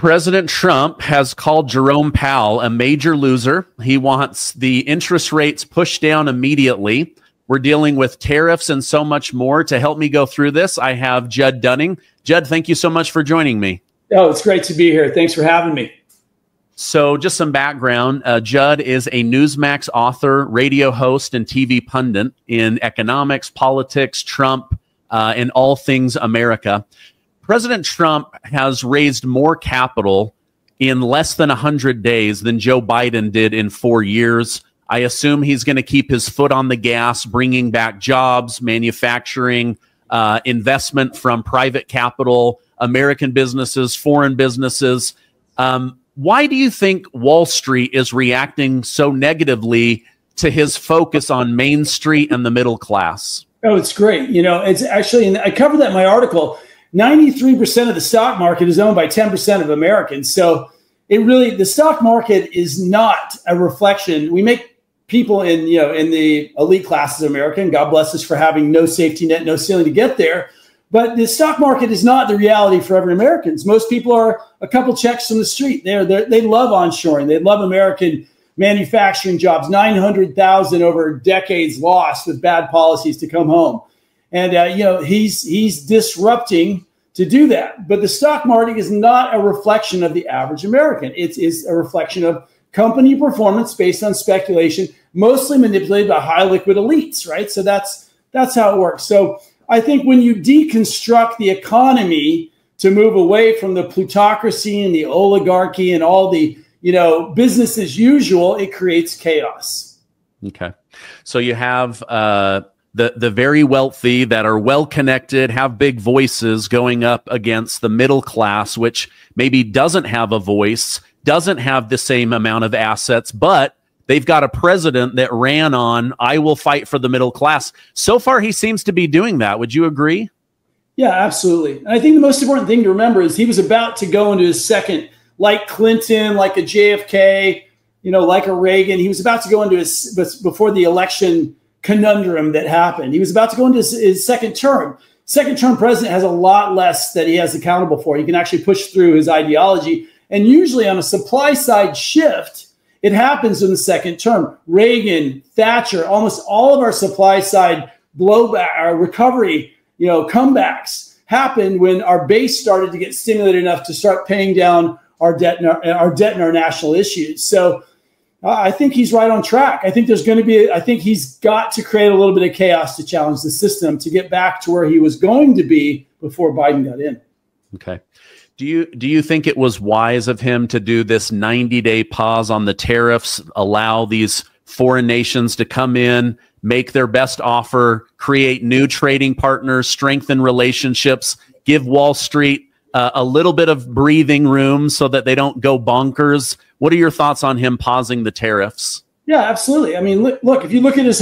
President Trump has called Jerome Pal a major loser. He wants the interest rates pushed down immediately. We're dealing with tariffs and so much more. To help me go through this, I have Judd Dunning. Judd, thank you so much for joining me. Oh, it's great to be here. Thanks for having me. So just some background. Judd is a Newmax author, radio host, and TV pundit in economics, politics, Trump, and all things America. President Trump has raised more capital in less than 100 days than Joe Biden did in 4 years. I assume he's going to keep his foot on the gas, bringing back jobs, manufacturing, investment from private capital, American businesses, foreign businesses. Why do you think Wall Street is reacting so negatively to his focus on Main Street and the middle class? Oh, it's great. You know, it's actually, and I covered that in my article, 93% of the stock market is owned by 10% of Americans. So it really, the stock market is not a reflection. We make people in the elite classes of America, and God bless us for having no safety net, no ceiling to get there. But the stock market is not the reality for every American. Most people are a couple checks from the street. They love onshoring. They love American manufacturing jobs, 900,000 over decades lost with bad policies to come home. And, he's disrupting to do that. But the stock market is not a reflection of the average American. It is a reflection of company performance based on speculation, mostly manipulated by high liquid elites, right? So that's how it works. So I think when you deconstruct the economy to move away from the plutocracy and the oligarchy and all the, business as usual, it creates chaos. Okay. So you have the very wealthy that are well-connected, have big voices going up against the middle class, which maybe doesn't have a voice, doesn't have the same amount of assets, but they've got a president that ran on, I will fight for the middle class. So far, he seems to be doing that. Would you agree? Yeah, absolutely. And I think the most important thing to remember is he was about to go into his second, like Clinton, like a JFK, like a Reagan. He was about to go into his, before the election conundrum that happened, he was about to go into his second term. Second term president has a lot less that he has accountable for. He can actually push through his ideology. And usually on a supply side shift, it happens in the second term. Reagan, Thatcher, almost all of our supply side blowback, our recovery, comebacks happened when our base started to get stimulated enough to start paying down our debt and our national issues. So I think he's right on track. I think I think he's got to create a little bit of chaos to challenge the system to get back to where he was going to be before Biden got in. Okay. Do you think it was wise of him to do this 90-day pause on the tariffs, allow these foreign nations to come in, make their best offer, create new trading partners, strengthen relationships, give Wall Street a little bit of breathing room so that they don't go bonkers? What are your thoughts on him pausing the tariffs? Yeah, absolutely. I mean, look, if you look at his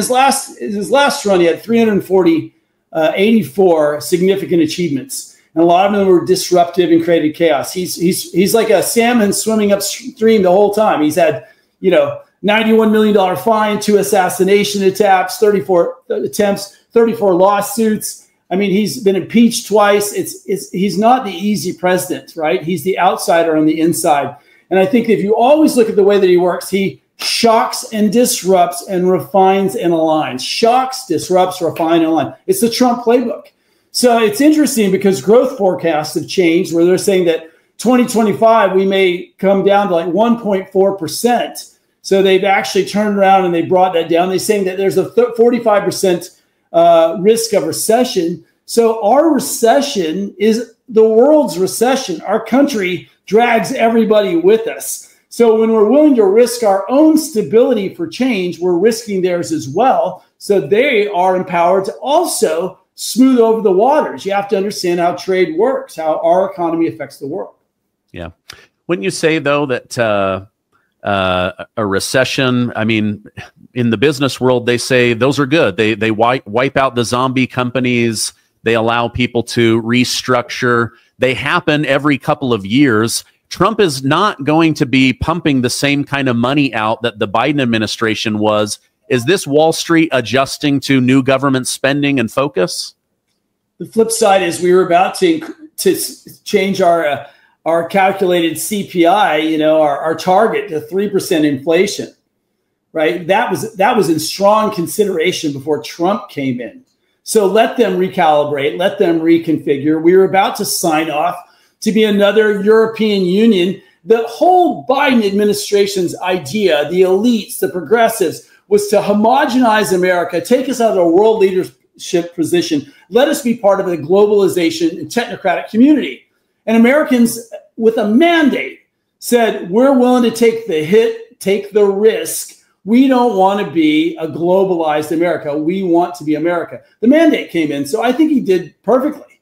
last run, he had 84 significant achievements. And a lot of them were disruptive and created chaos. He's like a salmon swimming upstream the whole time. He's had, $91 million fine, 2 assassination attempts, 34 attempts, 34 lawsuits. I mean, he's been impeached twice. He's not the easy president, right? He's the outsider on the inside. And I think if you always look at the way that he works, he shocks and disrupts and refines and aligns. Shocks, disrupts, refine, and align. It's the Trump playbook. So it's interesting because growth forecasts have changed where they're saying that 2025, we may come down to like 1.4%. So they've actually turned around and they brought that down. They're saying that there's a 45% risk of recession. So our recession is the world's recession. Our country drags everybody with us. So when we're willing to risk our own stability for change, we're risking theirs as well. So they are empowered to also smooth over the waters. You have to understand how trade works, how our economy affects the world. Yeah. Wouldn't you say, though, that a recession, I mean, in the business world, they say those are good. They wipe out the zombie companies. They allow people to restructure. They happen every couple of years. Trump is not going to be pumping the same kind of money out that the Biden administration was. Is this Wall Street adjusting to new government spending and focus? The flip side is we were about to change our our calculated CPI, you know, our target to 3% inflation, right? That was in strong consideration before Trump came in. So let them recalibrate, let them reconfigure. We were about to sign off to be another European Union. The whole Biden administration's idea, the elites, the progressives, was to homogenize America, take us out of a world leadership position, let us be part of the globalization and technocratic community. And Americans, with a mandate, said, we're willing to take the hit, take the risk. We don't want to be a globalized America. We want to be America. The mandate came in, so I think he did perfectly.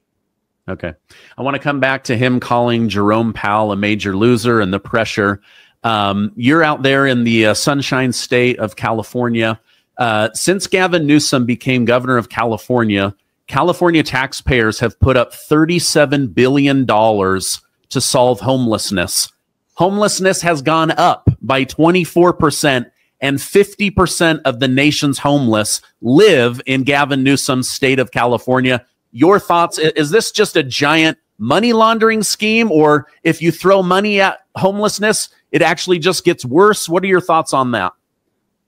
Okay. I want to come back to him calling Jerome Pal a major loser and the pressure. You're out there in the Sunshine State of California. Since Gavin Newsom became governor of California, California taxpayers have put up $37 billion to solve homelessness. Homelessness has gone up by 24%, and 50% of the nation's homeless live in Gavin Newsom's state of California. Your thoughts? Is this just a giant money laundering scheme, or if you throw money at homelessness, it actually just gets worse? What are your thoughts on that?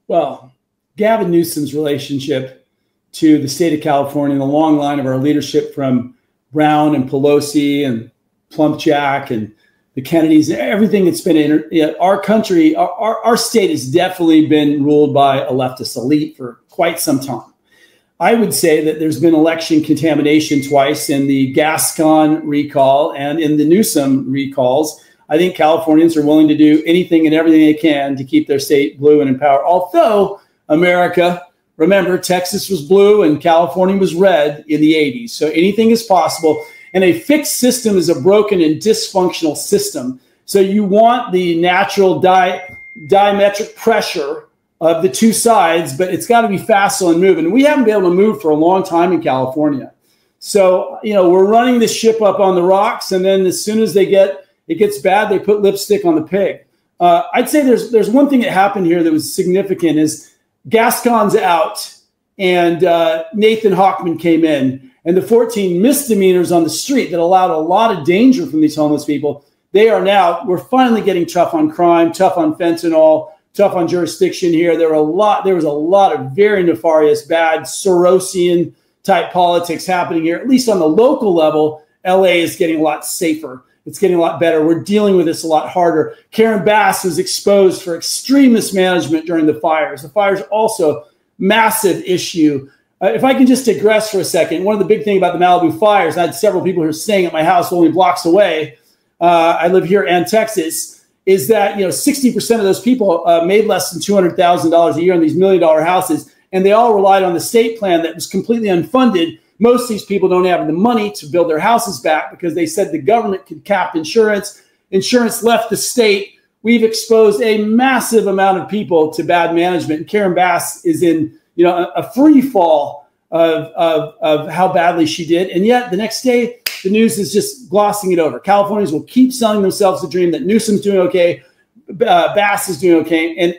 Well, Gavin Newsom's relationship to the state of California, the long line of our leadership from Brown and Pelosi and Plumpjack and the Kennedys, everything that's been in our country, our state has definitely been ruled by a leftist elite for quite some time. I would say that there's been election contamination twice in the Gascon recall and in the Newsom recalls. I think Californians are willing to do anything and everything they can to keep their state blue and in power. Although America, remember, Texas was blue and California was red in the 80s. So anything is possible. And a fixed system is a broken and dysfunctional system. So you want the natural diametric pressure of the two sides, but it's got to be facile and moving. And we haven't been able to move for a long time in California. So, you know, we're running the ship up on the rocks, and then as soon as it gets bad, they put lipstick on the pig. I'd say there's one thing that happened here that was significant is Gascon's out, and Nathan Hochman came in. And the 14 misdemeanors on the street that allowed a lot of danger from these homeless people, we're finally getting tough on crime, tough on fentanyl, tough on jurisdiction here. There was a lot of very nefarious, bad Sorosian type politics happening here. At least on the local level, LA is getting a lot safer. It's getting a lot better. We're dealing with this a lot harder. Karen Bass was exposed for extreme mismanagement during the fires. The fires also massive issue. If I can just digress for a second, one of the big things about the Malibu fires, I had several people who are staying at my house only blocks away. I live here in Texas. Is that 60% of those people made less than $200,000 a year on these $1 million houses, and they all relied on the state plan that was completely unfunded. Most of these people don't have the money to build their houses back because they said the government could cap insurance. Insurance left the state. We've exposed a massive amount of people to bad management. And Karen Bass is in a free fall of how badly she did. And yet the next day, the news is just glossing it over. Californians will keep selling themselves the dream that Newsom's doing okay, Bass is doing okay. And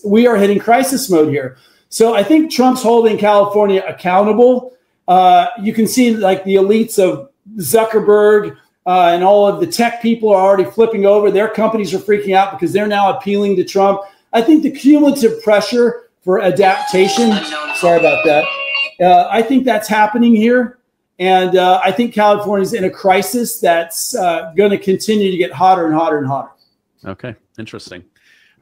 we are hitting crisis mode here. So I think Trump's holding California accountable. You can see like the elites of Zuckerberg and all of the tech people are already flipping over. Their companies are freaking out because they're now appealing to Trump. I think the cumulative pressure for adaptation, sorry about that, I think that's happening here. And I think California's in a crisis that's going to continue to get hotter and hotter and hotter. Okay, interesting.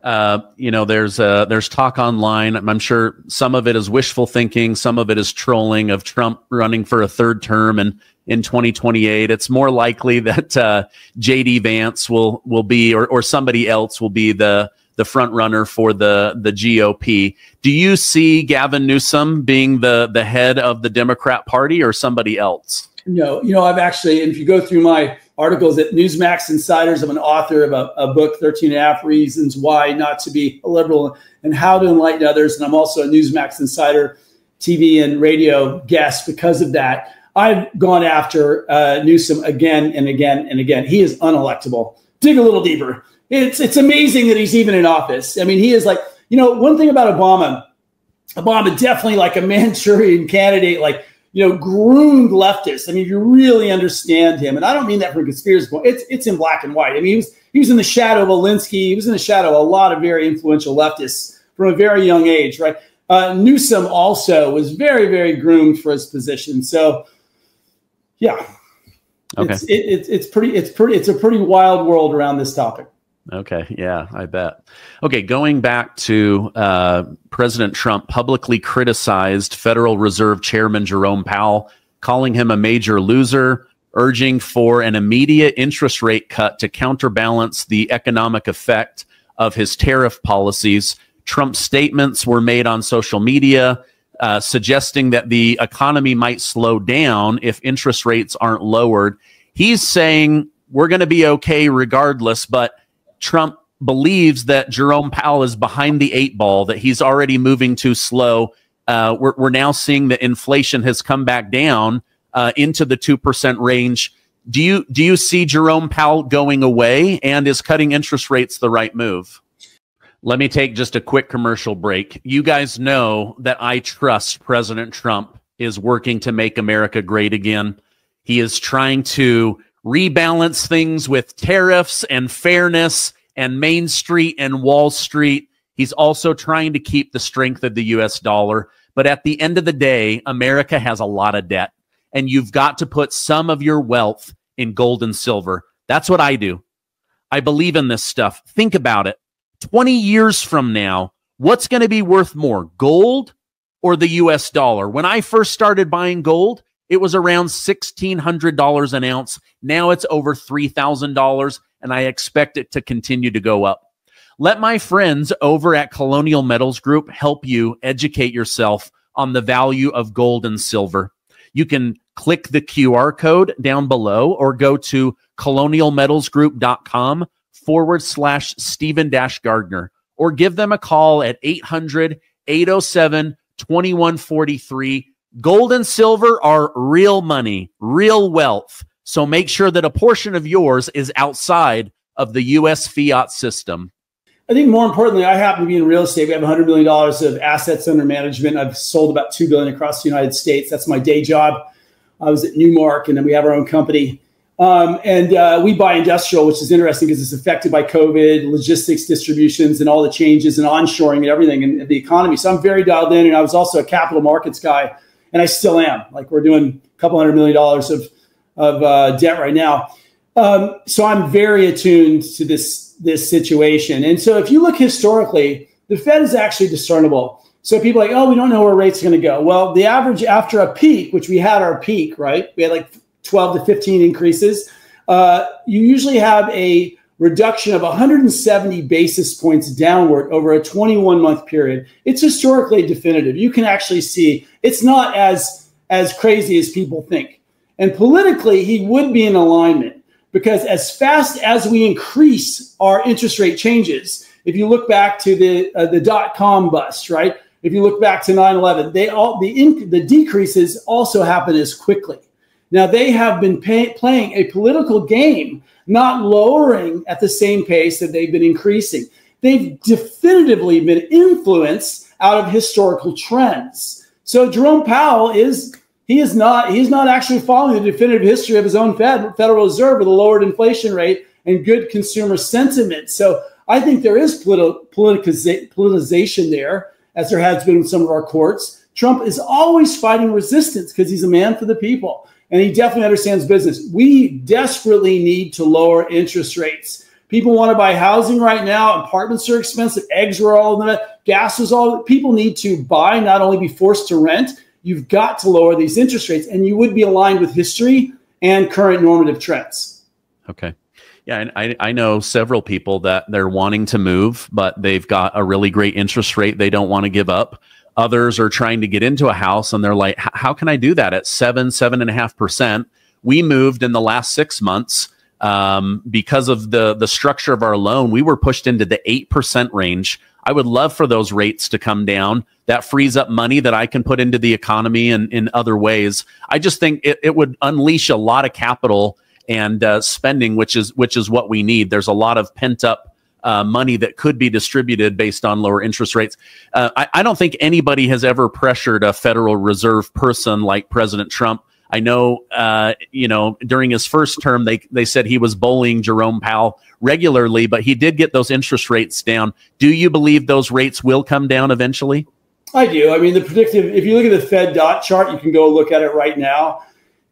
There's talk online. I'm sure some of it is wishful thinking. Some of it is trolling of Trump running for a third term and in 2028. It's more likely that J.D. Vance will be, or somebody else will be the front runner for the GOP. Do you see Gavin Newsom being the head of the Democrat Party or somebody else? No, I've actually, and if you go through my articles at Newmax Insiders, I'm an author of a book, 13.5 Reasons Why Not to Be a Liberal and How to Enlighten Others. And I'm also a Newsmax Insider TV and radio guest because of that. I've gone after Newsom again and again and again. He is unelectable. Dig a little deeper. It's amazing that he's even in office. I mean, he is like, one thing about Obama definitely like a Manchurian candidate, like, groomed leftist. I mean, if you really understand him, and I don't mean that from a conspiracy point. It's in black and white. I mean, he was in the shadow of Alinsky. He was in the shadow of a lot of very influential leftists from a very young age, right? Newsom also was very, very groomed for his position. So, yeah, okay, it's a pretty wild world around this topic. Okay. Yeah, I bet. Okay. Going back to President Trump publicly criticized Federal Reserve Chairman Jerome Powell, calling him a major loser, urging for an immediate interest rate cut to counterbalance the economic effect of his tariff policies. Trump's statements were made on social media, suggesting that the economy might slow down if interest rates aren't lowered. He's saying we're going to be okay regardless, but Trump believes that Jerome Powell is behind the 8 ball, that he's already moving too slow. We're now seeing that inflation has come back down into the 2% range. Do you see Jerome Powell going away, and is cutting interest rates the right move? Let me take just a quick commercial break. You guys know that I trust President Trump is working to make America great again. He is trying to rebalance things with tariffs and fairness and Main Street and Wall Street. He's also trying to keep the strength of the US dollar. But at the end of the day, America has a lot of debt, and you've got to put some of your wealth in gold and silver. That's what I do. I believe in this stuff. Think about it. 20 years from now, what's going to be worth more, gold or the US dollar? When I first started buying gold, it was around $1,600 an ounce. Now it's over $3,000, and I expect it to continue to go up. Let my friends over at Colonial Metals Group help you educate yourself on the value of gold and silver. You can click the QR code down below or go to colonialmetalsgroup.com/Stephen-Gardner, or give them a call at 800-807-2143. Gold and silver are real money, real wealth. So make sure that a portion of yours is outside of the U.S. fiat system. I think more importantly, I happen to be in real estate. We have $100 million of assets under management. I've sold about $2 billion across the United States. That's my day job. I was at Newmark, and then we have our own company. We buy industrial, which is interesting because it's affected by COVID, logistics, distributions, and all the changes and onshoring and everything in the economy. So I'm very dialed in, and I was also a capital markets guy, and I still am. Like, we're doing a couple $100 million of debt right now. So I'm very attuned to this situation. And so if you look historically, the Fed is actually discernible. So people are like, oh, we don't know where rates are going to go. Well, the average after a peak, which we had our peak, right? We had like 12 to 15 increases. You usually have a reduction of 170 basis points downward over a 21-month period. It's historically definitive. You can actually see it's not as crazy as people think. And politically, he would be in alignment, because as fast as we increase our interest rate changes, if you look back to the dot-com bust, right? If you look back to 9/11, the decreases also happen as quickly. Now, they have been playing a political game, not lowering at the same pace that they've been increasing. They've definitively been influenced out of historical trends. So Jerome Powell he's not actually following the definitive history of his own Federal Reserve with a lowered inflation rate and good consumer sentiment. So I think there is politicization there, as there has been in some of our courts. Trump is always fighting resistance because he's a man for the people, and he definitely understands business. We desperately need to lower interest rates. People want to buy housing right now. Apartments are expensive. Eggs were all in that. Gas was all. People need to buy, not only be forced to rent. You've got to lower these interest rates, and you would be aligned with history and current normative trends. Okay. Yeah, and I know several people that they're wanting to move, but they've got a really great interest rate they don't want to give up. Others are trying to get into a house, and they're like, how can I do that at 7.5%? We moved in the last 6 months because of the structure of our loan. We were pushed into the 8% range. I would love for those rates to come down. That frees up money that I can put into the economy and in other ways. I just think it would unleash a lot of capital and spending, which is what we need. There's a lot of pent up money that could be distributed based on lower interest rates. I don't think anybody has ever pressured a Federal Reserve person like President Trump. I know, during his first term, they said he was bullying Jerome Pal regularly, but he did get those interest rates down. Do you believe those rates will come down eventually? I do. I mean, if you look at the Fed dot chart, you can go look at it right now.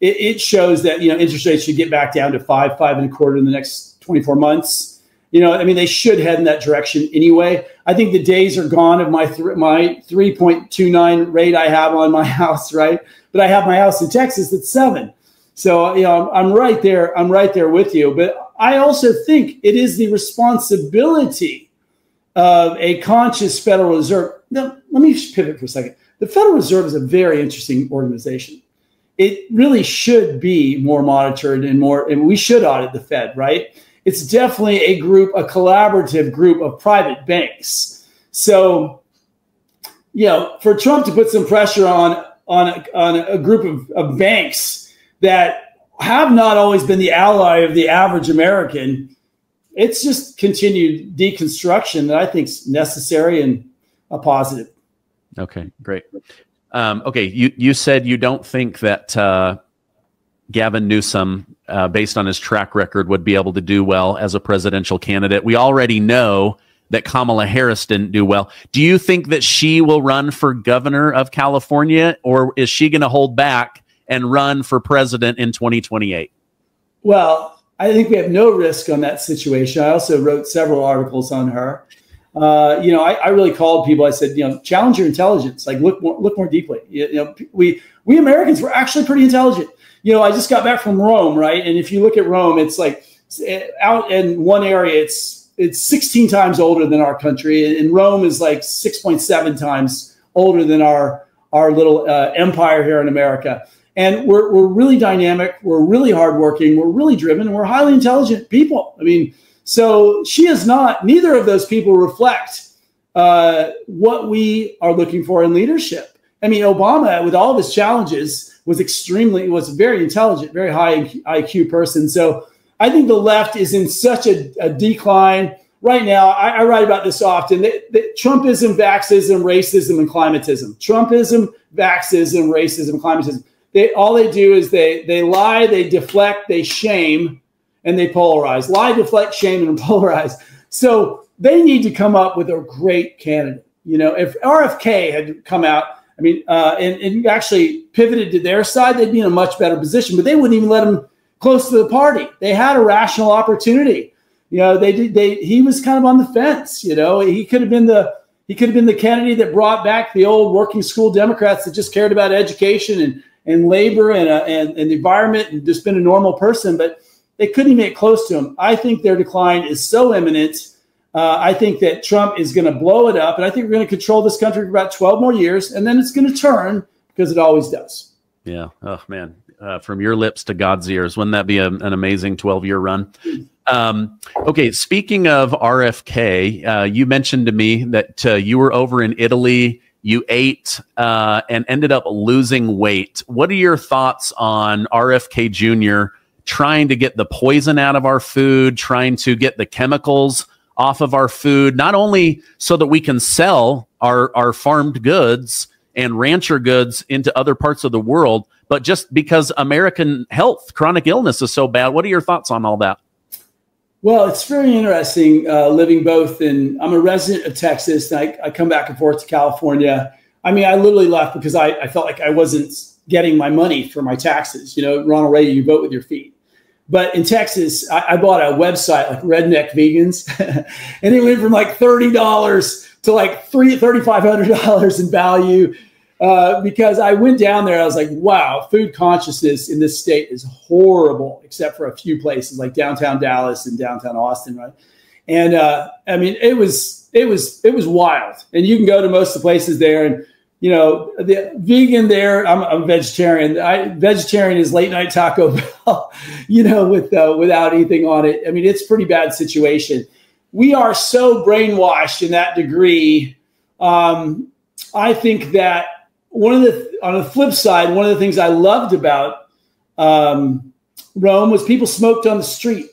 It shows that, interest rates should get back down to 5.25 in the next 24 months. They should head in that direction anyway. I think the days are gone of my 3.29 rate I have on my house, right? But I have my house in Texas at 7. So, I'm right there. I'm right there with you. But I also think it is the responsibility of a conscious Federal Reserve. Now, let me pivot for a second. The Federal Reserve is a very interesting organization. It really should be more monitored and we should audit the Fed, right? It's definitely a collaborative group of private banks. So, for Trump to put some pressure on a group of banks that have not always been the ally of the average American, it's just continued deconstruction that I think is necessary and a positive. Okay, great. Okay, you said you don't think that Gavin Newsom, based on his track record, would be able to do well as a presidential candidate. We already know that Kamala Harris didn't do well. Do you think that she will run for governor of California, or is she going to hold back and run for president in 2028? Well, I think we have no risk on that situation. I also wrote several articles on her. I really called people. I said, challenge your intelligence. Like, look more deeply. We Americans were actually pretty intelligent. I just got back from Rome, right? And if you look at Rome, it's like out in one area, it's 16 times older than our country, and Rome is like 6.7 times older than our little empire here in America. And we're really dynamic, we're really hardworking, we're really driven, and we're highly intelligent people. I mean, so she is not. Neither of those people reflect what we are looking for in leadership. I mean, Obama, with all of his challenges, was a very intelligent, very high IQ person. So I think the left is in such a decline right now. I write about this often. Trumpism, vaxism, racism, and climatism. Trumpism, vaxism, racism, climatism. All they do is they lie, they deflect, they shame, and they polarize. Lie, deflect, shame, and polarize. So they need to come up with a great candidate. If RFK had come out, and actually pivoted to their side, they'd be in a much better position. But they wouldn't even let him close to the party. They had a rational opportunity. He was kind of on the fence. He could have been the candidate that brought back the old working school Democrats that just cared about education and labor and the environment and just been a normal person. But they couldn't even get close to him. I think their decline is so imminent. I think that Trump is going to blow it up, and I think we're going to control this country for about 12 more years, and then it's going to turn, because it always does. Yeah. Oh, man. From your lips to God's ears. Wouldn't that be an amazing 12-year run? Okay, speaking of RFK, you mentioned to me that you were over in Italy, you ate and ended up losing weight. What are your thoughts on RFK Jr. trying to get the poison out of our food, trying to get the chemicals off of our food, not only so that we can sell our farmed goods and rancher goods into other parts of the world, but just because American health, chronic illness is so bad? What are your thoughts on all that? Well, it's very interesting living both I'm a resident of Texas, and I come back and forth to California. I literally left because I felt like I wasn't getting my money for my taxes. Ronald Reagan, you vote with your feet. But in Texas, I bought a website like Redneck Vegans, and it went from like $30 to like $3,500 in value because I went down there. I was like, wow, food consciousness in this state is horrible, except for a few places like downtown Dallas and downtown Austin, right? And it was wild. And you can go to most of the places there, and the vegan there, I'm a vegetarian. Vegetarian is late night Taco Bell, without anything on it. It's a pretty bad situation. We are so brainwashed in that degree. I think that on the flip side, one of the things I loved about Rome was people smoked on the street.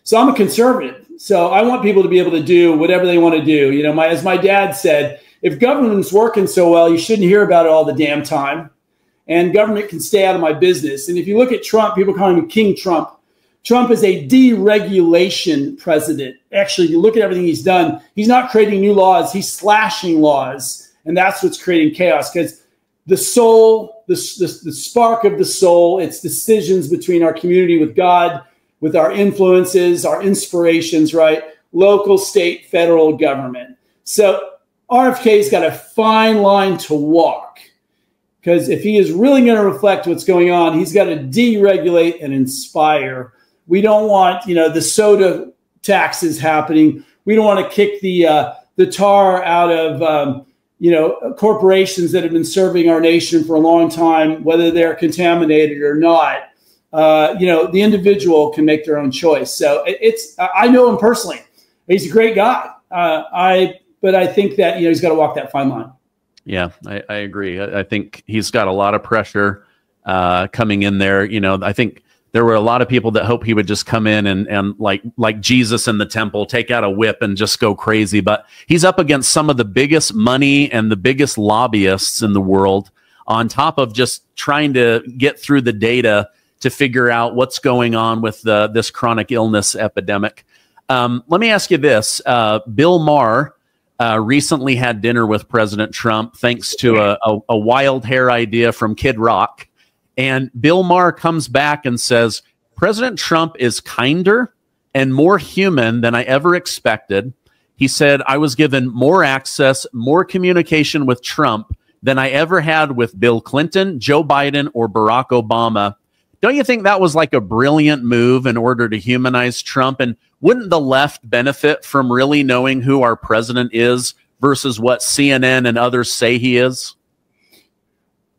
So I'm a conservative. So I want people to be able to do whatever they want to do. You know, as my dad said, if government's working so well, you shouldn't hear about it all the damn time. And government can stay out of my business. And if you look at Trump, people call him King Trump. Trump is a deregulation president. Actually, you look at everything he's done. He's not creating new laws. He's slashing laws. And that's what's creating chaos, because the soul, the spark of the soul, it's decisions between our community with God, with our influences, our inspirations, right? Local, state, federal government. So RFK's got a fine line to walk, because if he is really going to reflect what's going on, he's got to deregulate and inspire. We don't want, you know, the soda taxes happening. We don't want to kick the tar out of, you know, corporations that have been serving our nation for a long time, whether they're contaminated or not. You know, the individual can make their own choice. So I know him personally. He's a great guy. But I think that, you know, he's got to walk that fine line. Yeah, I agree. I think he's got a lot of pressure coming in there. You know, I think there were a lot of people that hope he would just come in and like Jesus in the temple, take out a whip and just go crazy. But he's up against some of the biggest money and the biggest lobbyists in the world, on top of just trying to get through the data to figure out what's going on with this chronic illness epidemic. Let me ask you this. Bill Maher recently had dinner with President Trump, thanks to a wild hair idea from Kid Rock. And Bill Maher comes back and says, President Trump is kinder and more human than I ever expected. He said, I was given more access, more communication with Trump than I ever had with Bill Clinton, Joe Biden, or Barack Obama. Don't you think that was like a brilliant move in order to humanize Trump? And wouldn't the left benefit from really knowing who our president is versus what CNN and others say he is?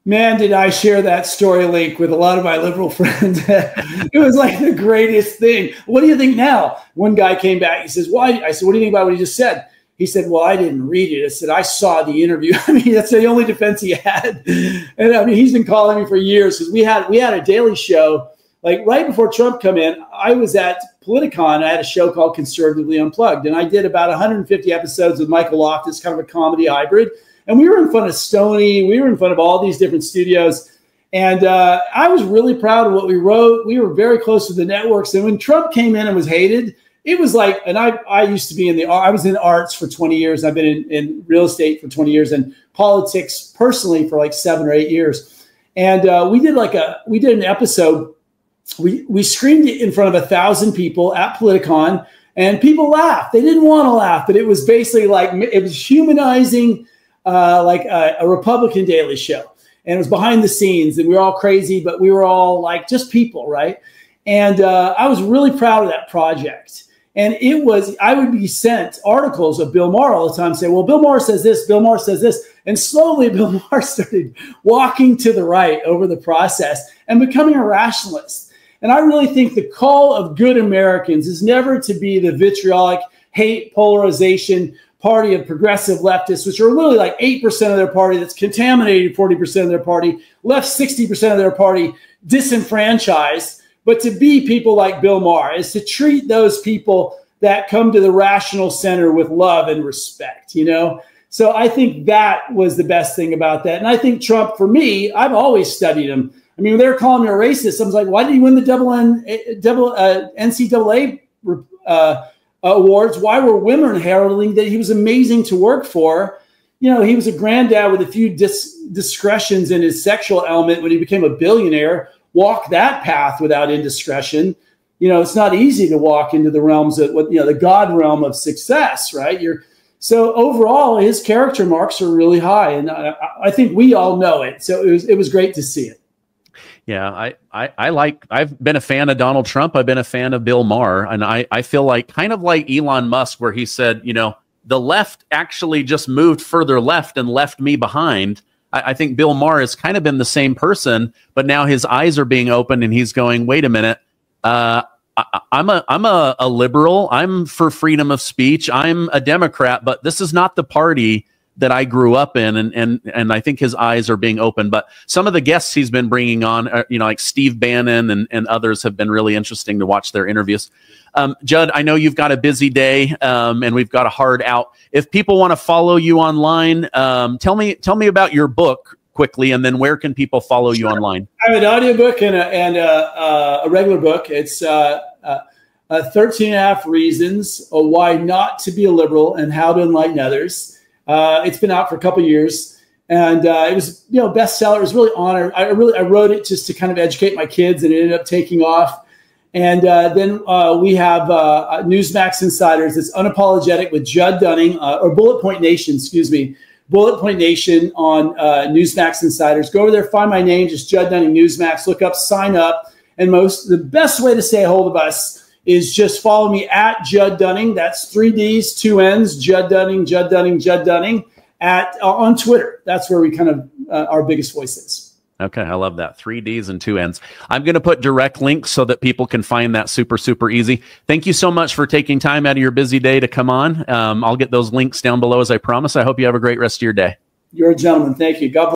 Man, did I share that story link with a lot of my liberal friends. It was like the greatest thing. What do you think now? One guy came back. He says, why? I said, what do you think about what he just said? He said, well, I didn't read it. I said, I saw the interview. I mean, that's the only defense he had. And I mean, he's been calling me for years, because we had a daily show, like right before Trump come in. I was at Politicon. I had a show called Conservatively Unplugged, and I did about 150 episodes with Michael Loftus, kind of a comedy hybrid. And we were in front of Stony. We were in front of all these different studios. And I was really proud of what we wrote. We were very close to the networks. And when Trump came in and was hated, it was like, and I used to be I was in arts for 20 years. I've been in real estate for 20 years and politics personally for like 7 or 8 years. And we did an episode. We screened it in front of 1,000 people at Politicon, and people laughed. They didn't want to laugh, but it was basically like, it was humanizing, like a Republican Daily Show. And it was behind the scenes, and we were all crazy, but we were all like just people, right? And I was really proud of that project. And I would be sent articles of Bill Maher all the time saying, well, Bill Maher says this, Bill Maher says this. And slowly Bill Maher started walking to the right over the process and becoming a rationalist. And I really think the call of good Americans is never to be the vitriolic, hate, polarization party of progressive leftists, which are literally like 8% of their party that's contaminated 40% of their party, left 60% of their party disenfranchised. But to be people like Bill Maher is to treat those people that come to the rational center with love and respect, you know? So I think that was the best thing about that. And I think Trump, for me, I've always studied him. I mean, when they were calling me a racist, I was like, why did he win the NCAA awards? Why were women heralding that he was amazing to work for? You know, he was a granddad with a few discretions in his sexual element when he became a billionaire. Walk that path without indiscretion. You know, it's not easy to walk into the realms of what, you know, the God realm of success, right? So overall, his character marks are really high, and I think we all know it. So it was great to see it. Yeah, I've been a fan of Donald Trump. I've been a fan of Bill Maher, and I feel like kind of like Elon Musk, where he said, you know, the left actually just moved further left and left me behind. I think Bill Maher has kind of been the same person, but now his eyes are being opened and he's going, wait a minute. I'm a liberal. I'm for freedom of speech. I'm a Democrat, but this is not the party that I grew up in, and I think his eyes are being opened. But some of the guests he's been bringing on, like Steve Bannon and others, have been really interesting to watch their interviews. Judd, I know you've got a busy day, and we've got a hard out. If people want to follow you online, tell me about your book quickly, and then where can people follow you online? I have an audiobook and a regular book. It's 13.5 Reasons Why Not to Be a Liberal and How to Enlighten Others. It's been out for a couple of years, and it was bestseller. It was really honored. I wrote it just to kind of educate my kids, and it ended up taking off. And then we have Newsmax Insiders. It's Unapologetic with Judd Dunning, or Bullet Point Nation, excuse me. Bullet Point Nation on Newsmax Insiders. Go over there, find my name, just Judd Dunning Newsmax. Look up, sign up. And the best way to stay a hold of us is just follow me at Judd Dunning. That's 3 Ds, 2 Ns, Judd Dunning, Judd Dunning, Judd Dunning on Twitter. That's where we kind of our biggest voice is. Okay, I love that. 3 Ds and 2 Ns. I'm going to put direct links so that people can find that super, super easy. Thank you so much for taking time out of your busy day to come on. I'll get those links down below as I promised. I hope you have a great rest of your day. You're a gentleman. Thank you. God bless.